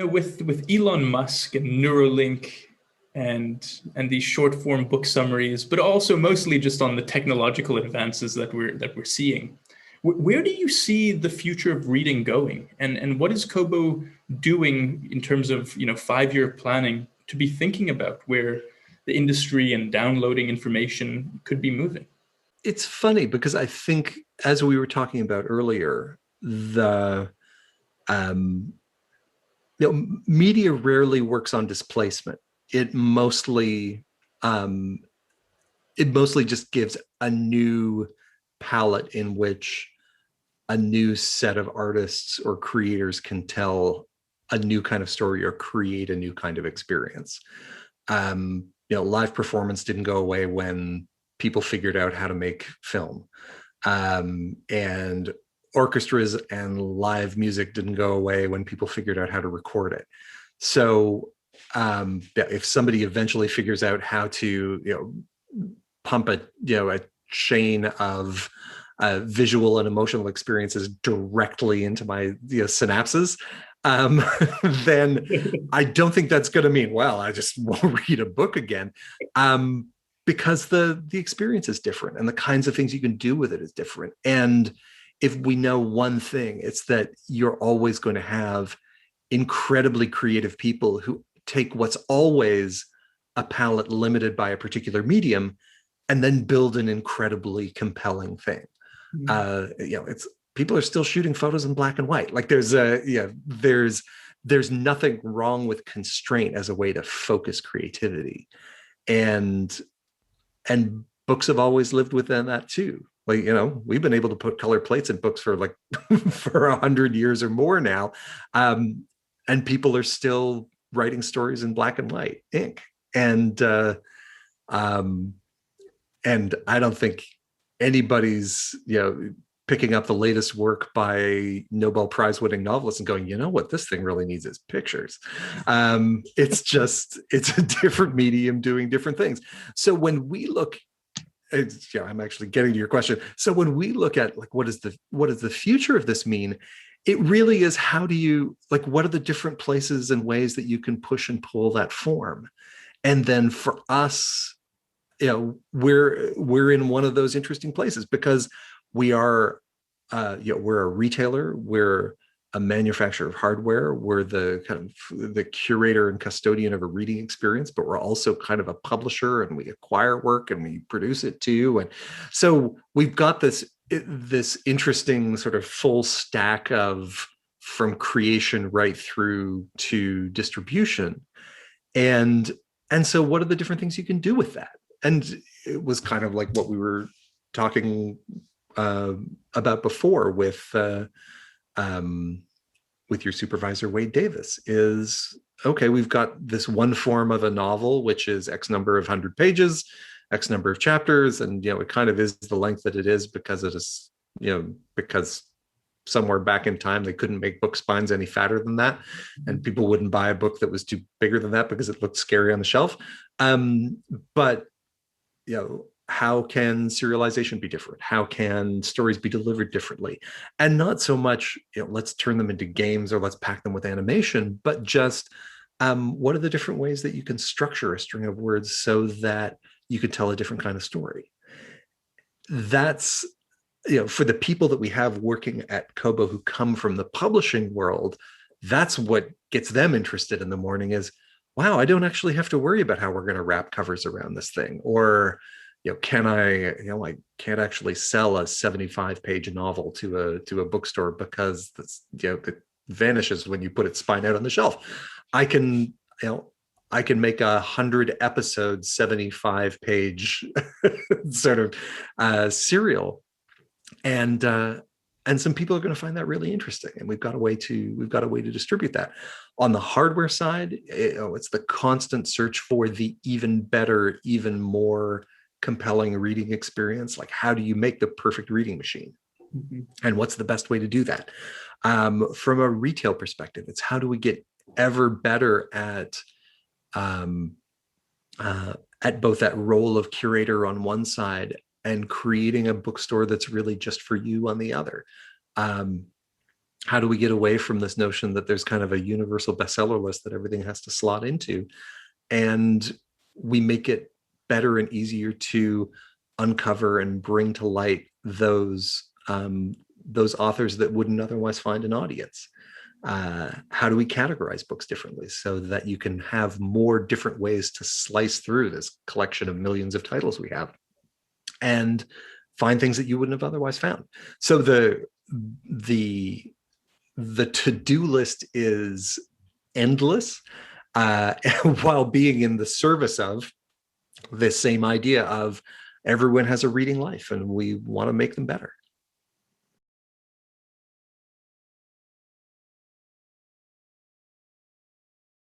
With Elon Musk and Neuralink and these short form book summaries, but also mostly just on the technological advances that we're seeing. Where do you see the future of reading going, and what is Kobo doing in terms of 5-year planning to be thinking about where the industry and downloading information could be moving? It's funny because I think, as we were talking about earlier, the um, media rarely works on displacement. It mostly um, it mostly just gives a new palette in which a new set of artists or creators can tell a new kind of story or create a new kind of experience. Live performance didn't go away when people figured out how to make film, and orchestras and live music didn't go away when people figured out how to record it. So if somebody eventually figures out how to pump a chain of visual and emotional experiences directly into my synapses, then I don't think that's going to mean, well, I just won't read a book again, because the experience is different and the kinds of things you can do with it is different. And if we know one thing, it's that you're always going to have incredibly creative people who take what's always a palette limited by a particular medium and then build an incredibly compelling thing. It's people are still shooting photos in black and white. Like there's nothing wrong with constraint as a way to focus creativity, and books have always lived within that too. Like, we've been able to put color plates in books for like for 100 years or more now, and people are still writing stories in black and white ink, and I don't think anybody's picking up the latest work by Nobel Prize winning novelists and going, what this thing really needs is pictures. It's a different medium doing different things. So when we look, I'm actually getting to your question. So when we look at like what does the future of this mean, it really is, what are the different places and ways that you can push and pull that form? And then for us, we're in one of those interesting places because we are, we're a retailer, we're a manufacturer of hardware, we're the kind of the curator and custodian of a reading experience, but we're also kind of a publisher, and we acquire work and we produce it too. And so we've got this interesting sort of full stack of from creation right through to distribution. And so what are the different things you can do with that? And it was kind of like what we were talking about before with your supervisor, Wade Davis, is, okay, we've got this one form of a novel, which is X number of 100 pages, X number of chapters. And, it kind of is the length that it is because it is, because somewhere back in time, they couldn't make book spines any fatter than that. And people wouldn't buy a book that was too bigger than that because it looked scary on the shelf. But, how can serialization be different? How can stories be delivered differently? And not so much, let's turn them into games or let's pack them with animation, but just what are the different ways that you can structure a string of words so that you can tell a different kind of story? That's, for the people that we have working at Kobo who come from the publishing world, that's what gets them interested in the morning is, wow, I don't actually have to worry about how we're going to wrap covers around this thing. Or, can I can't actually sell a 75-page novel to a bookstore because that's, it vanishes when you put it spine out on the shelf. I can make 100 episode 75-page sort of serial, and some people are going to find that really interesting, and we've got a way to distribute that. On the hardware side, it's the constant search for the even better, even more compelling reading experience. Like, how do you make the perfect reading machine? Mm-hmm. And what's the best way to do that? From a retail perspective, it's how do we get ever better at both that role of curator on one side and creating a bookstore that's really just for you on the other. how do we get away from this notion that there's kind of a universal bestseller list that everything has to slot into, and we make it better and easier to uncover and bring to light those authors that wouldn't otherwise find an audience? How do we categorize books differently so that you can have more different ways to slice through this collection of millions of titles we have and find things that you wouldn't have otherwise found? So the to-do list is endless, while being in the service of this same idea of everyone has a reading life and we want to make them better.